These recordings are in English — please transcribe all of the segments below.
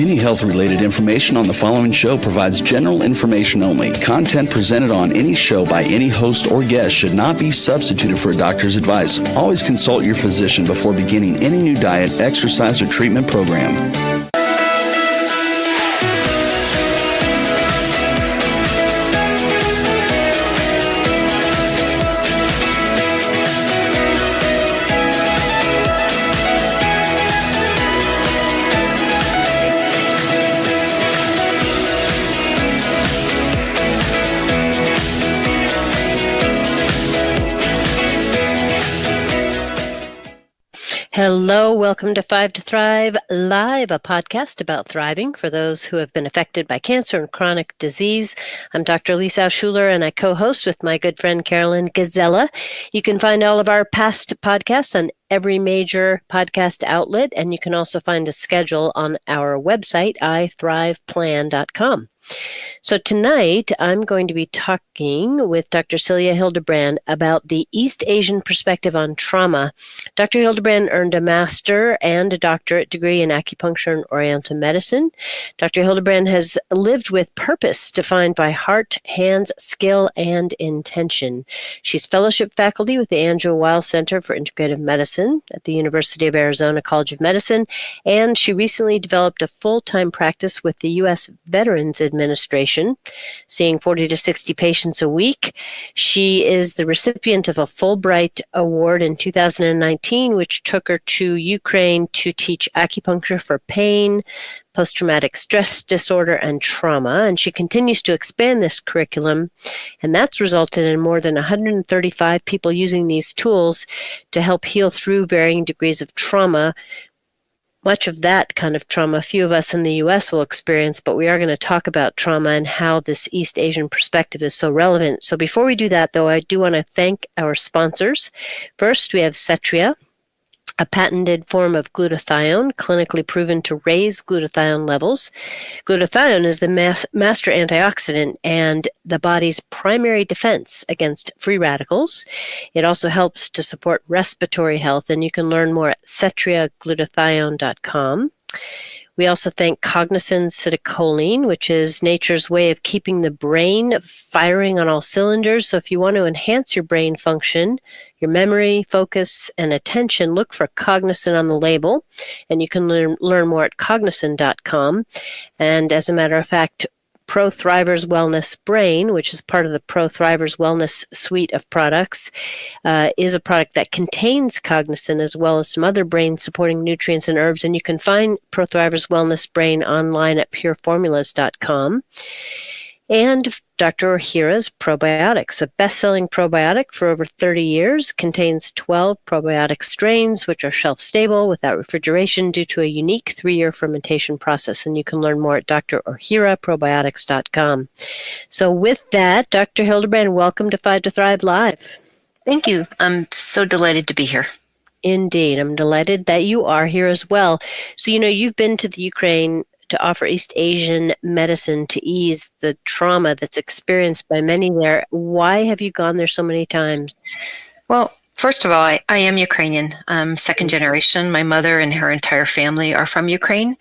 Any health-related information on the following show provides general information only. Content presented on any show by any host or guest should not be substituted for a doctor's advice. Always consult your physician before beginning any new diet, exercise, or treatment program. Hello, welcome to 5 to Thrive Live, a podcast about thriving for those who have been affected by cancer and chronic disease. I'm Dr. Lisa Schuler, and I co-host with my good friend Carolyn Gazella. You can find all of our past podcasts on every major podcast outlet, and you can also find a schedule on our website, ithriveplan.com. So tonight, I'm going to be talking with Dr. Celia Hildebrand about the East Asian perspective on trauma. Dr. Hildebrand earned a master and a doctorate degree in acupuncture and Oriental medicine. Dr. Hildebrand has lived with purpose defined by heart, hands, skill, and intention. She's fellowship faculty with the Andrew Weil Center for Integrative Medicine at the University of Arizona College of Medicine, and she recently developed a full-time practice with the U.S. Veterans Administration, seeing 40 to 60 patients a week. She is the recipient of a Fulbright Award in 2019, which took her to Ukraine to teach acupuncture for pain, post-traumatic stress disorder, and trauma. And she continues to expand this curriculum, and that's resulted in more than 135 people using these tools to help heal through varying degrees of trauma. Much of that kind of trauma, a few of us in the U.S. will experience, but we are going to talk about trauma and how this East Asian perspective is so relevant. So before we do that, though, I do want to thank our sponsors. First, we have Cetria, a patented form of glutathione, clinically proven to raise glutathione levels. Glutathione is the master antioxidant and the body's primary defense against free radicals. It also helps to support respiratory health, and you can learn more at cetriaglutathione.com. We also thank Cognizin Citicoline, which is nature's way of keeping the brain firing on all cylinders. So if you want to enhance your brain function, your memory, focus, and attention, look for Cognizin on the label, and you can learn more at cognizin.com. And as a matter of fact, Pro Thrivers Wellness Brain, which is part of the Pro Thrivers Wellness suite of products, is a product that contains Cognizin as well as some other brain-supporting nutrients and herbs. And you can find Pro Thrivers Wellness Brain online at pureformulas.com. And Dr. Ohhira's Probiotics, a best-selling probiotic for over 30 years, contains 12 probiotic strains, which are shelf-stable without refrigeration due to a unique 3-year fermentation process. And you can learn more at drohhiraprobiotics.com. So with that, Dr. Hildebrand, welcome to 5 to Thrive Live. Thank you. I'm so delighted to be here. Indeed. I'm delighted that you are here as well. So, you've been to the Ukraine to offer East Asian medicine to ease the trauma that's experienced by many there. Why have you gone there so many times? Well, first of all, I am Ukrainian. I'm second generation. My mother and her entire family are from Ukraine.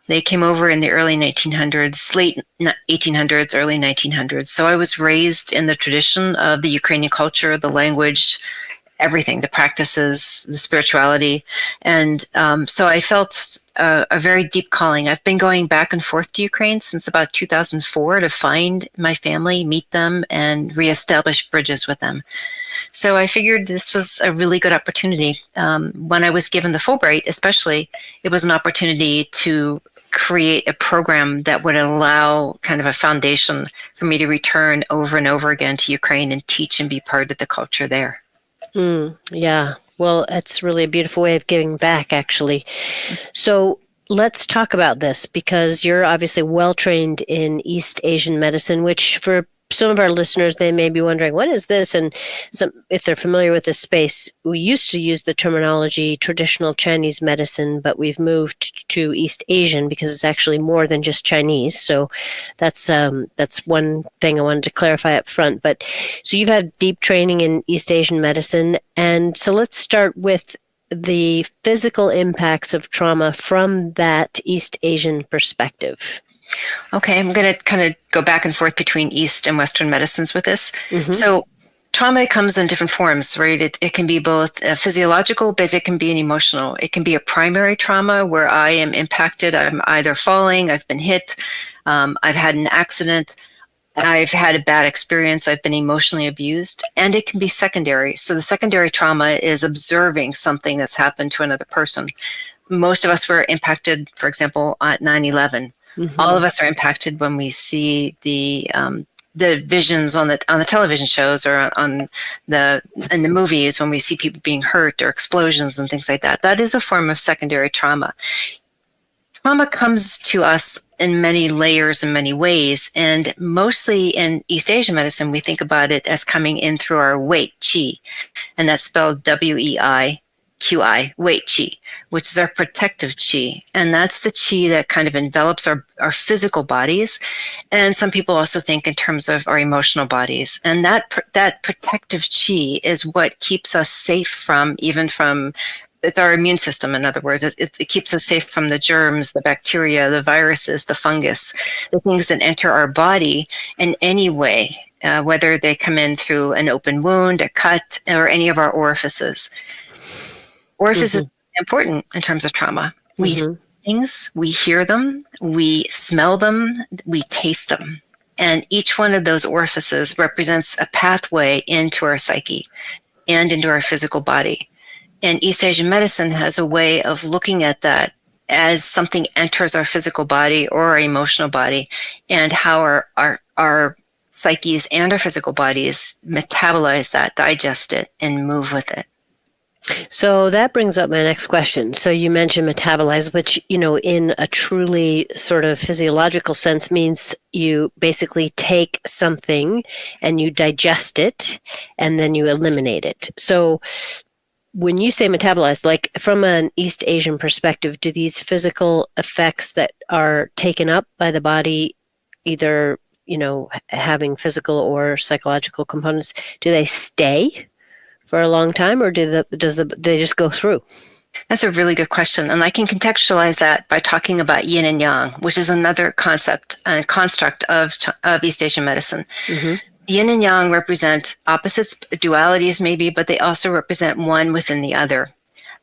They came over in the early 1900s, late 1800s, early 1900s. So I was raised in the tradition of the Ukrainian culture, the language, everything, the practices, the spirituality. And so I felt a very deep calling. I've been going back and forth to Ukraine since about 2004 to find my family, meet them, and reestablish bridges with them. So I figured this was a really good opportunity. When I was given the Fulbright, especially, it was an opportunity to create a program that would allow kind of a foundation for me to return over and over again to Ukraine and teach and be part of the culture there. Yeah. Well, that's really a beautiful way of giving back, actually. So let's talk about this, because you're obviously well-trained in East Asian medicine, which for some of our listeners, they may be wondering, what is this? And if they're familiar with this space, we used to use the terminology traditional Chinese medicine, but we've moved to East Asian because it's actually more than just Chinese. So that's one thing I wanted to clarify up front. But so you've had deep training in East Asian medicine. And so let's start with the physical impacts of trauma from that East Asian perspective? Okay, I'm going to kind of go back and forth between East and Western medicines with this. Mm-hmm. So trauma comes in different forms, right? It can be both physiological, but it can be an emotional. It can be a primary trauma where I am impacted. I'm either falling, I've been hit, I've had an accident, I've had a bad experience, I've been emotionally abused, and it can be secondary. So the secondary trauma is observing something that's happened to another person. Most of us were impacted, for example, at 9/11. Mm-hmm. All of us are impacted when we see the visions on the television shows or in the movies, when we see people being hurt or explosions and things like that. That is a form of secondary trauma. Trauma comes to us in many layers and many ways, and mostly in East Asian medicine, we think about it as coming in through our weight qi, and that's spelled WEIQI, weight qi, which is our protective qi, and that's the qi that kind of envelops our physical bodies, and some people also think in terms of our emotional bodies, and that protective qi is what keeps us safe from it's our immune system. In other words, it keeps us safe from the germs, the bacteria, the viruses, the fungus, the things that enter our body in any way, whether they come in through an open wound, a cut, or any of our orifices. Orifices are important in terms of trauma. We see things, we hear them, we smell them, we taste them. And each one of those orifices represents a pathway into our psyche and into our physical body. And East Asian medicine has a way of looking at that as something enters our physical body or our emotional body, and how our psyches and our physical bodies metabolize that, digest it, and move with it. So that brings up my next question. So you mentioned metabolize, which, in a truly sort of physiological sense means you basically take something and you digest it and then you eliminate it. So when you say metabolize, like from an East Asian perspective, do these physical effects that are taken up by the body, either, having physical or psychological components, do they stay for a long time, or do they just go through? That's a really good question. And I can contextualize that by talking about yin and yang, which is another concept and construct of East Asian medicine. Mm-hmm. Yin and yang represent opposites, dualities maybe, but they also represent one within the other.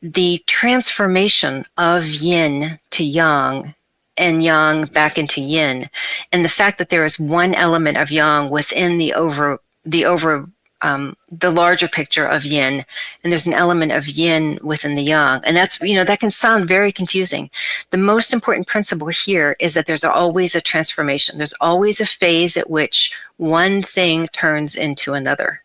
The transformation of yin to yang and yang back into yin, and the fact that there is one element of yang within the larger picture of yin, and there's an element of yin within the yang. And that's, that can sound very confusing. The most important principle here is that there's always a transformation. There's always a phase at which one thing turns into another.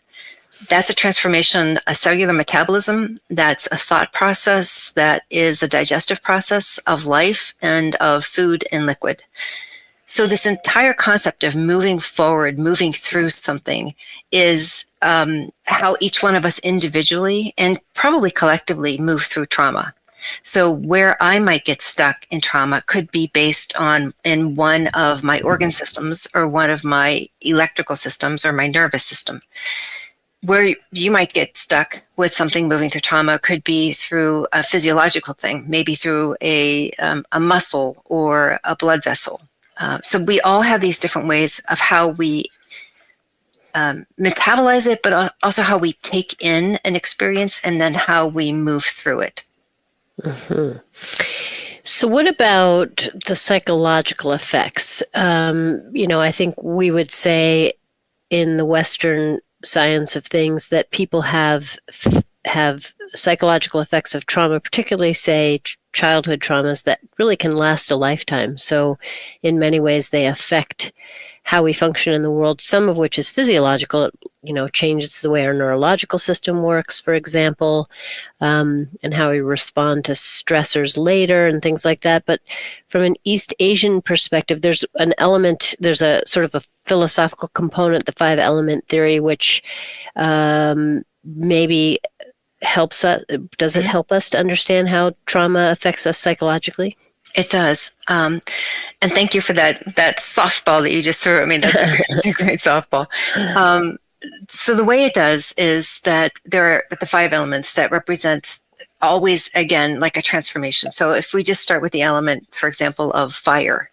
That's a transformation, a cellular metabolism, that's a thought process, that is a digestive process of life and of food and liquid. So this entire concept of moving forward, moving through something, is how each one of us individually and probably collectively move through trauma. So where I might get stuck in trauma could be based in one of my organ systems or one of my electrical systems or my nervous system. Where you might get stuck with something moving through trauma could be through a physiological thing, maybe through a muscle or a blood vessel. So we all have these different ways of how we metabolize it, but also how we take in an experience and then how we move through it. Mm-hmm. So what about the psychological effects? I think we would say in the Western science of things that people have psychological effects of trauma, particularly, say, childhood traumas that really can last a lifetime. So in many ways, they affect how we function in the world, some of which is physiological. It changes the way our neurological system works, for example, and how we respond to stressors later and things like that. But from an East Asian perspective, there's a sort of a philosophical component, the 5-element theory, which maybe helps us. Does it help us to understand how trauma affects us psychologically? It does. And thank you for that softball that you just threw at me. That's a great softball. So the way it does is that there are the 5 elements that represent always, again, like a transformation. So if we just start with the element, for example, of fire.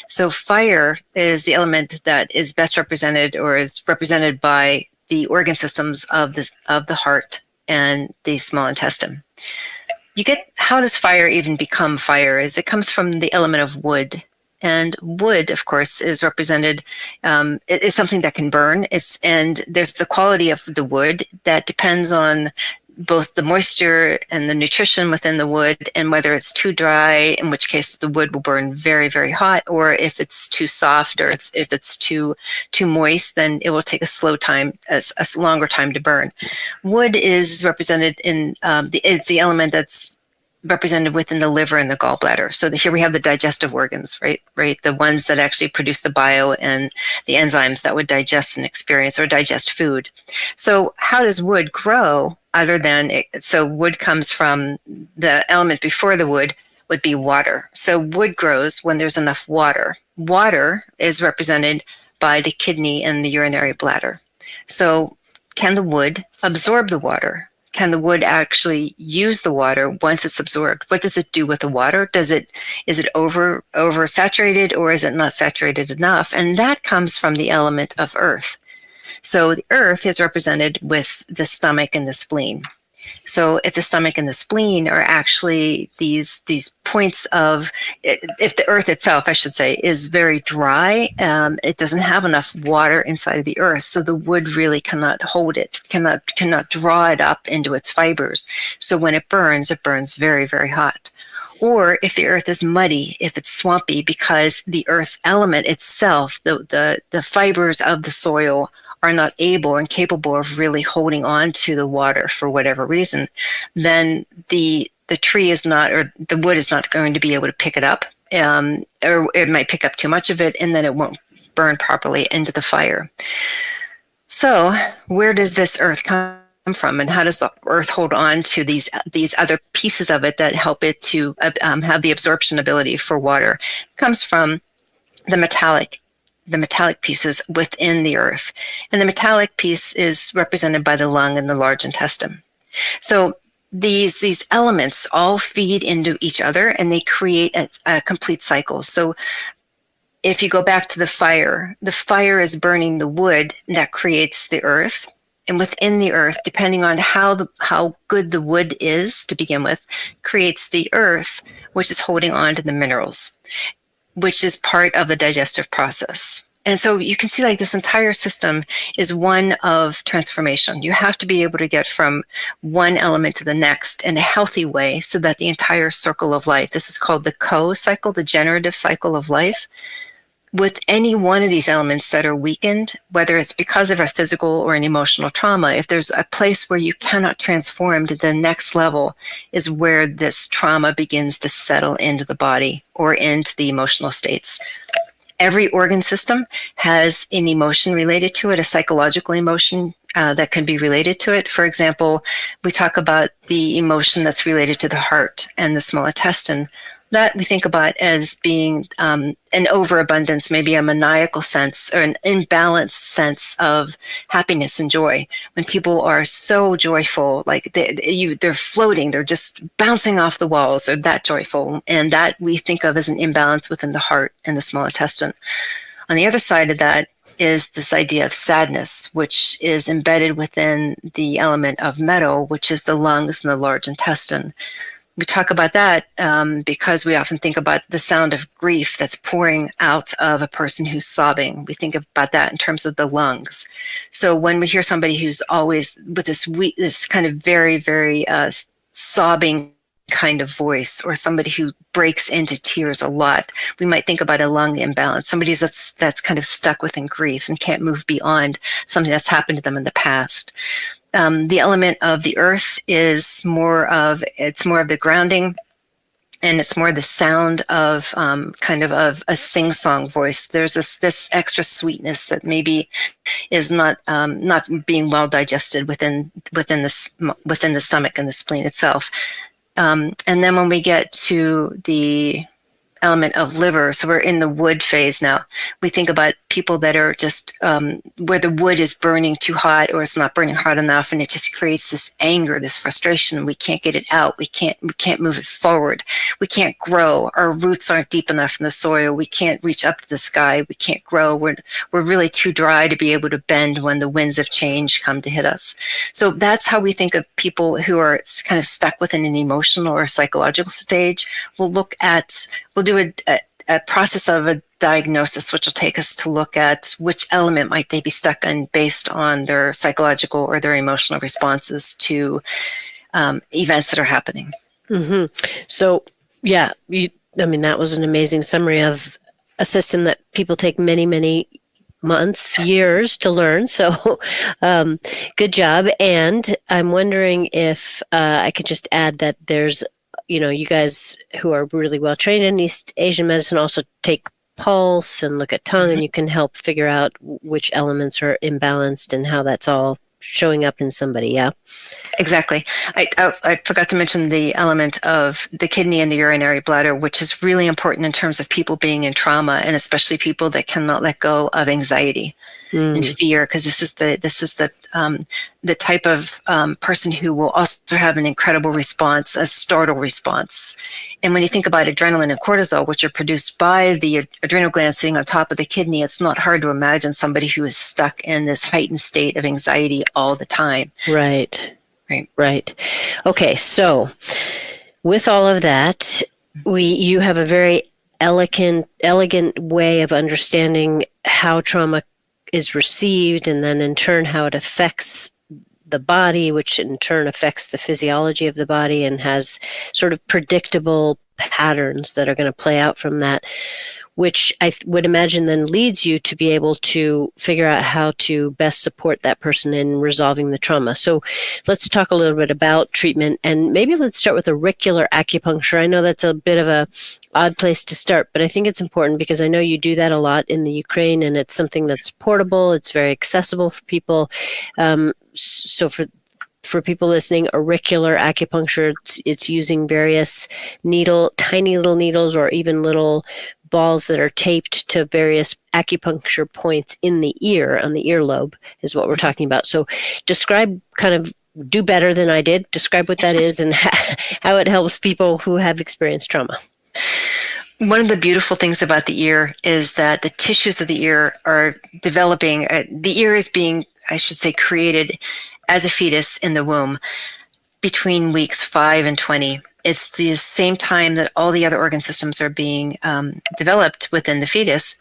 So fire is the element that is best represented, or is represented by the organ systems of the heart and the small intestine. How does fire even become fire? Is it comes from the element of wood. And wood, of course, is represented, is something that can burn. And there's the quality of the wood that depends on both the moisture and the nutrition within the wood, and whether it's too dry, in which case the wood will burn very, very hot, or if it's too soft, or if it's too moist, then it will take a longer time to burn. Wood is represented in it's the element that's represented within the liver and the gallbladder. So here we have the digestive organs, right? The ones that actually produce the bio and the enzymes that would digest and experience or digest food. So how does wood grow other than, so wood comes from the element before the wood would be water. So wood grows when there's enough water. Water is represented by the kidney and the urinary bladder. So can the wood absorb the water? Can the wood actually use the water once it's absorbed? What does it do with the water? Is it oversaturated, or is it not saturated enough? And that comes from the element of earth. So the earth is represented with the stomach and the spleen. So if the stomach and the spleen are actually these points of, if the earth itself, I should say, is very dry, it doesn't have enough water inside of the earth, so the wood really cannot hold it, cannot draw it up into its fibers. So when it burns very, very hot. Or if the earth is muddy, if it's swampy, because the earth element itself, the fibers of the soil are not able and capable of really holding on to the water for whatever reason, then the tree is not, or the wood is not going to be able to pick it up, or it might pick up too much of it, and then it won't burn properly into the fire. So where does this earth come from, and how does the earth hold on to these other pieces of it that help it to have the absorption ability for water? It comes from the metallic pieces within the earth. And the metallic piece is represented by the lung and the large intestine. So these elements all feed into each other, and they create a complete cycle. So if you go back to the fire is burning the wood that creates the earth. And within the earth, depending on how good the wood is to begin with, creates the earth, which is holding on to the minerals, which is part of the digestive process. And so you can see, like, this entire system is one of transformation. You have to be able to get from one element to the next in a healthy way, so that the entire circle of life, this is called the cycle, the generative cycle of life. With any one of these elements that are weakened, whether it's because of a physical or an emotional trauma, if there's a place where you cannot transform to the next level, is where this trauma begins to settle into the body or into the emotional states. Every organ system has an emotion related to it, a psychological emotion that can be related to it. For example, we talk about the emotion that's related to the heart and the small intestine. That we think about as being an overabundance, maybe a maniacal sense or an imbalanced sense of happiness and joy. When people are so joyful, like they're floating, they're just bouncing off the walls, they're that joyful. And that we think of as an imbalance within the heart and the small intestine. On the other side of that is this idea of sadness, which is embedded within the element of metal, which is the lungs and the large intestine. We talk about that because we often think about the sound of grief that's pouring out of a person who's sobbing. We think about that in terms of the lungs. So when we hear somebody who's always with this kind of very, very sobbing kind of voice, or somebody who breaks into tears a lot, we might think about a lung imbalance. Somebody that's kind of stuck within grief and can't move beyond something that's happened to them in the past. The element of the earth is more of the grounding, and it's more the sound of kind of a sing-song voice. There's this extra sweetness that maybe is not being well digested within the stomach and the spleen itself. And then when we get to the element of liver, so we're in the wood phase now, we think about people that are just where the wood is burning too hot or it's not burning hot enough, and it just creates this anger, this frustration. We can't get it out. We can't move it forward. We can't grow. Our roots aren't deep enough in the soil. We can't reach up to the sky. We can't grow. We're really too dry to be able to bend when the winds of change come to hit us. So that's how we think of people who are kind of stuck within an emotional or psychological stage. We'll do a process of a diagnosis, which will take us to look at which element might they be stuck in based on their psychological or their emotional responses to events that are happening. Mm-hmm. So, yeah, that was an amazing summary of a system that people take many, many months, years to learn. So good job. And I'm wondering if I could just add that there's, you guys who are really well trained in East Asian medicine also take pulse and look at tongue, and you can help figure out which elements are imbalanced and how that's all showing up in somebody. Yeah, exactly. I forgot to mention the element of the kidney and the urinary bladder, which is really important in terms of people being in trauma, and especially people that cannot let go of anxiety and fear, because this is the type of person who will also have an incredible response, a startle response. And when you think about adrenaline and cortisol, which are produced by the adrenal gland sitting on top of the kidney, it's not hard to imagine somebody who is stuck in this heightened state of anxiety all the time. Right. Okay, so with all of that, you have a very elegant way of understanding how trauma is received, and then in turn how it affects the body, which in turn affects the physiology of the body and has sort of predictable patterns that are going to play out from that, which I would imagine then leads you to be able to figure out how to best support that person in resolving the trauma. So let's talk a little bit about treatment, and maybe let's start with auricular acupuncture. I know that's a bit of a odd place to start, but I think it's important because I know you do that a lot in the Ukraine, and it's something that's portable. It's very accessible for people. So for people listening, auricular acupuncture, it's using various tiny little needles, or even little balls that are taped to various acupuncture points in the ear, on the earlobe, is what we're talking about. So do better than I did. Describe what that is and how it helps people who have experienced trauma. One of the beautiful things about the ear is that the tissues of the ear are developing. The ear is being, I should say, created as a fetus in the womb between weeks 5 and 20. It's the same time that all the other organ systems are being developed within the fetus.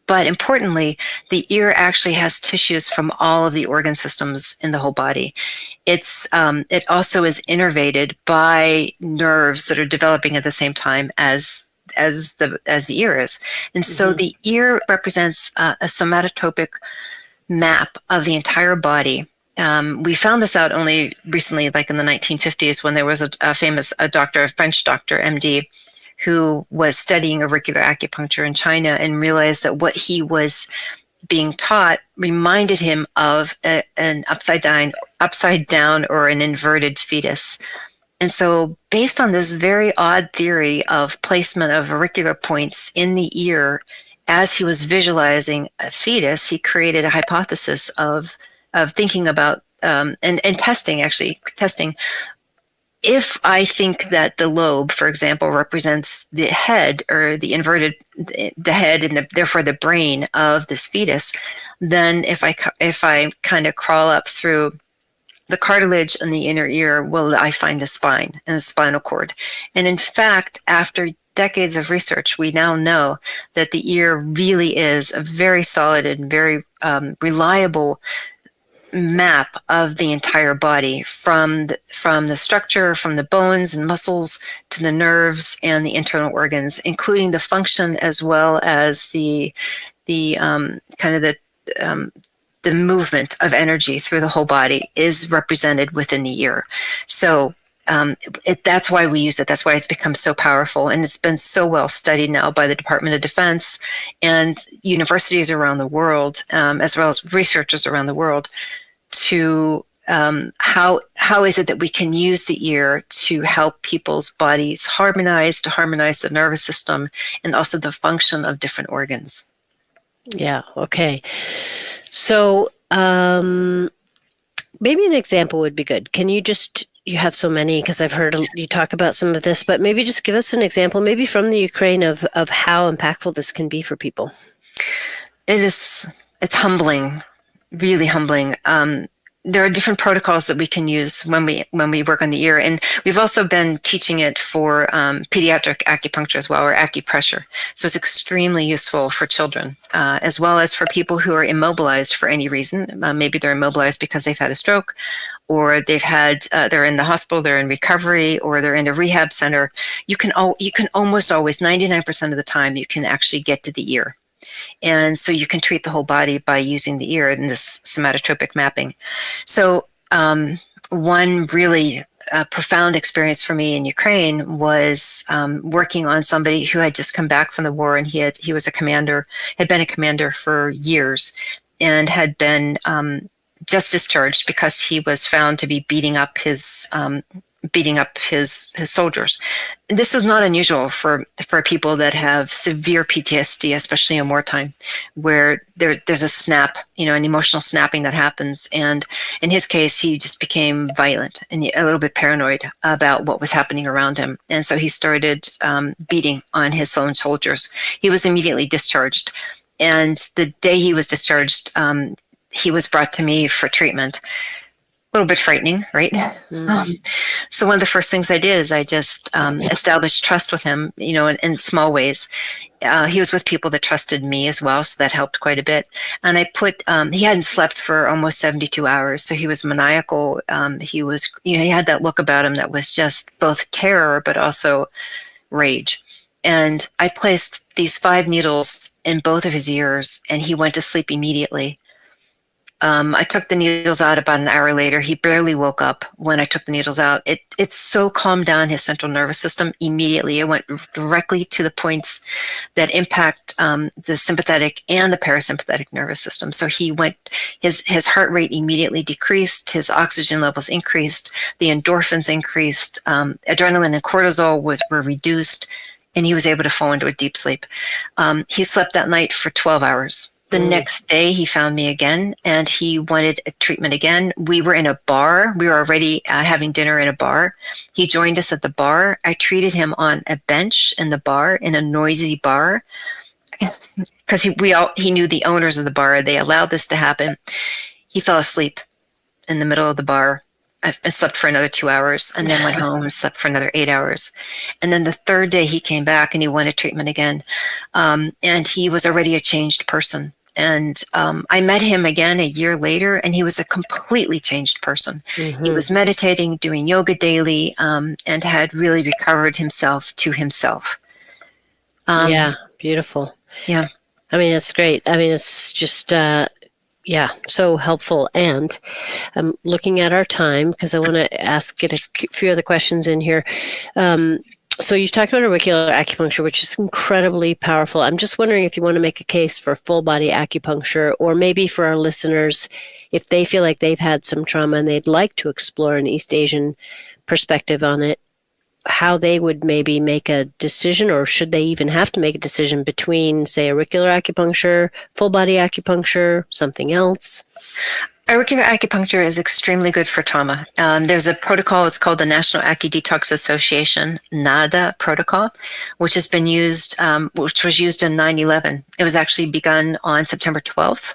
But importantly, the ear actually has tissues from all of the organ systems in the whole body. It also is innervated by nerves that are developing at the same time as the ear is. And so the ear represents a somatotropic map of the entire body. We found this out only recently, like in the 1950s, when there was a famous doctor, a French doctor, MD, who was studying auricular acupuncture in China and realized that what he was being taught reminded him of an upside down or an inverted fetus. And so based on this very odd theory of placement of auricular points in the ear, as he was visualizing a fetus, he created a hypothesis of thinking about and testing. If I think that the lobe, for example, represents the head, or the head and therefore the brain of this fetus, then if I kind of crawl up through the cartilage in the inner ear, will I find the spine and the spinal cord? And in fact, after decades of research, we now know that the ear really is a very solid and very reliable map of the entire body, from the structure, from the bones and muscles to the nerves and the internal organs, including the function as well as the movement of energy through the whole body is represented within the ear. So that's why we use it. That's why it's become so powerful, and it's been so well studied now by the Department of Defense and universities around the world, as well as researchers around the world, to how is it that we can use the ear to help people's bodies harmonize, to harmonize the nervous system and also the function of different organs. Yeah. Okay. So maybe an example would be good. Can you have so many, because I've heard you talk about some of this, but maybe just give us an example, maybe from the Ukraine, of how impactful this can be for people. It's humbling, really humbling. There are different protocols that we can use when we work on the ear, and we've also been teaching it for pediatric acupuncture as well, or acupressure. So it's extremely useful for children, as well as for people who are immobilized for any reason. Maybe they're immobilized because they've had a stroke, or they're in the hospital, they're in recovery, or they're in a rehab center. You can almost always, 99% of the time, you can actually get to the ear. And so you can treat the whole body by using the ear in this somatotropic mapping. So one really profound experience for me in Ukraine was working on somebody who had just come back from the war, and he was had been a commander for years, and had been just discharged because he was found to be beating up his soldiers. This is not unusual for people that have severe PTSD, especially in wartime, where there's a snap, an emotional snapping that happens. And in his case, he just became violent and a little bit paranoid about what was happening around him. And so he started beating on his own soldiers. He was immediately discharged. And the day he was discharged, he was brought to me for treatment. A little bit frightening, right? Mm-hmm. So one of the first things I did is I just established trust with him, in small ways. He was with people that trusted me as well, so that helped quite a bit. And I he hadn't slept for almost 72 hours, so he was maniacal. He was, he had that look about him that was just both terror, but also rage. And I placed these 5 needles in both of his ears, and he went to sleep immediately. I took the needles out about an hour later. He barely woke up when I took the needles out. It so calmed down his central nervous system immediately. It went directly to the points that impact the sympathetic and the parasympathetic nervous system. So his heart rate immediately decreased, his oxygen levels increased, the endorphins increased, adrenaline and cortisol were reduced, and he was able to fall into a deep sleep. He slept that night for 12 hours. The next day, he found me again, and he wanted a treatment again. We were in a bar. We were already having dinner in a bar. He joined us at the bar. I treated him on a bench in the bar, in a noisy bar, because he knew the owners of the bar. They allowed this to happen. He fell asleep in the middle of the bar. I slept for another 2 hours, and then went home and slept for another 8 hours. And then the third day, he came back, and he wanted treatment again. And he was already a changed person. And I met him again a year later, and he was a completely changed person. Mm-hmm. He was meditating, doing yoga daily, and had really recovered himself to himself. Yeah, beautiful. Yeah. I mean, it's great. I mean, it's just, so helpful. And I'm looking at our time because I want to get a few other questions in here. So you talked about auricular acupuncture, which is incredibly powerful. I'm just wondering if you want to make a case for full body acupuncture, or maybe for our listeners, if they feel like they've had some trauma and they'd like to explore an East Asian perspective on it, how they would maybe make a decision, or should they even have to make a decision between, say, auricular acupuncture, full body acupuncture, something else? Auricular acupuncture is extremely good for trauma. There's a protocol, it's called the National Acu-Detox Association, NADA protocol, which has been used, which was used in 9/11. It was actually begun on September 12th.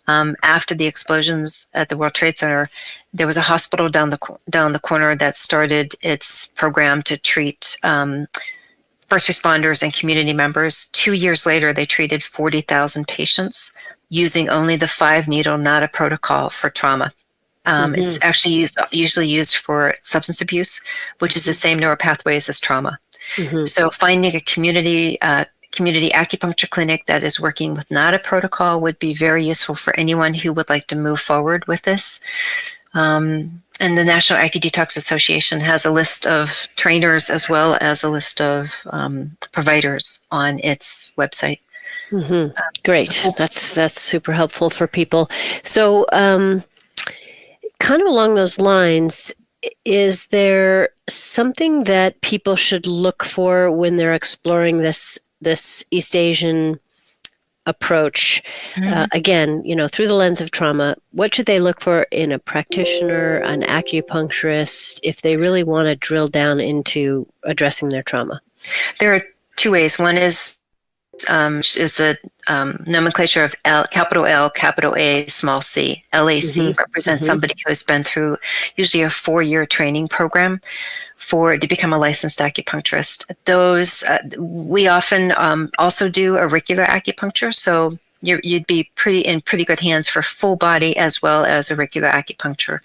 After the explosions at the World Trade Center, there was a hospital down the corner that started its program to treat first responders and community members. 2 years later, they treated 40,000 patients using only the 5-needle NADA protocol for trauma. It's actually usually used for substance abuse, which is the same neuropathways as trauma. Mm-hmm. So finding a community acupuncture clinic that is working with NADA protocol would be very useful for anyone who would like to move forward with this. And the National Acu-Detox Association has a list of trainers as well as a list of providers on its website. Mm-hmm. Great. That's super helpful for people. So kind of along those lines, is there something that people should look for when they're exploring this East Asian approach, again, through the lens of trauma, what should they look for in a practitioner, an acupuncturist, if they really want to drill down into addressing their trauma? There are two ways. One is the nomenclature of capital L, capital A, small c. LAC represents somebody who has been through usually a 4-year training program to become a licensed acupuncturist. Those we often also do auricular acupuncture, so you'd be in pretty good hands for full body as well as auricular acupuncture.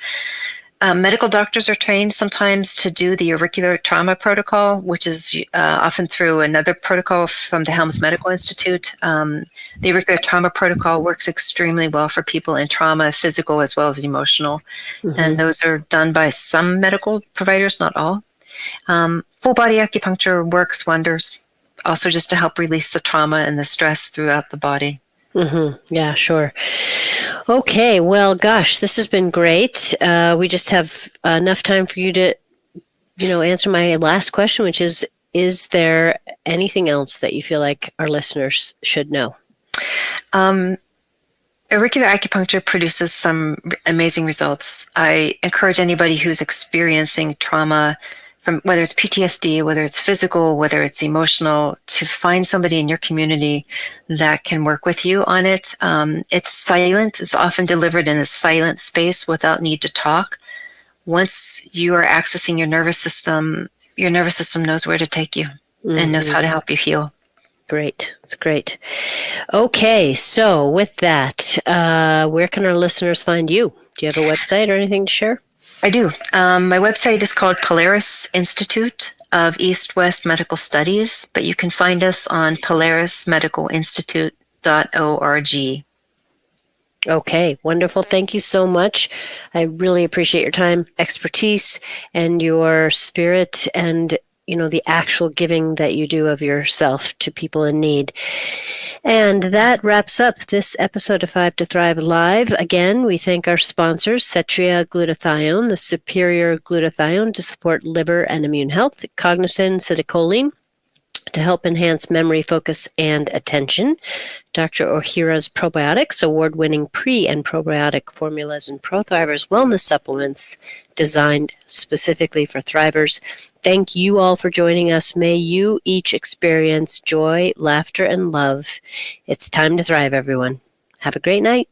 Medical doctors are trained sometimes to do the auricular trauma protocol, which is often through another protocol from the Helms Medical Institute. The auricular trauma protocol works extremely well for people in trauma, physical as well as emotional. And those are done by some medical providers, not all. Full body acupuncture works wonders, also just to help release the trauma and the stress throughout the body. Yeah, sure. Okay, well, gosh, this has been great. We just have enough time for you to, answer my last question, which is there anything else that you feel like our listeners should know? Auricular acupuncture produces some amazing results. I encourage anybody who's experiencing trauma, from whether it's PTSD, whether it's physical, whether it's emotional, to find somebody in your community that can work with you on it. It's silent. It's often delivered in a silent space without need to talk. Once you are accessing your nervous system knows where to take you and knows how to help you heal. Great. That's great. Okay, so with that, where can our listeners find you? Do you have a website or anything to share? I do. My website is called Polaris Institute of East-West Medical Studies, but you can find us on polarismedicalinstitute.org. Okay, wonderful. Thank you so much. I really appreciate your time, expertise, and your spirit, and the actual giving that you do of yourself to people in need. And that wraps up this episode of 5 to Thrive Live. Again, we thank our sponsors, Celia Glutathione, the superior glutathione to support liver and immune health, Cognizin Citicoline to help enhance memory, focus, and attention, Dr. Ohhira's Probiotics, award-winning pre- and probiotic formulas and ProThrivers wellness supplements designed specifically for thrivers. Thank you all for joining us. May you each experience joy, laughter, and love. It's time to thrive, everyone. Have a great night.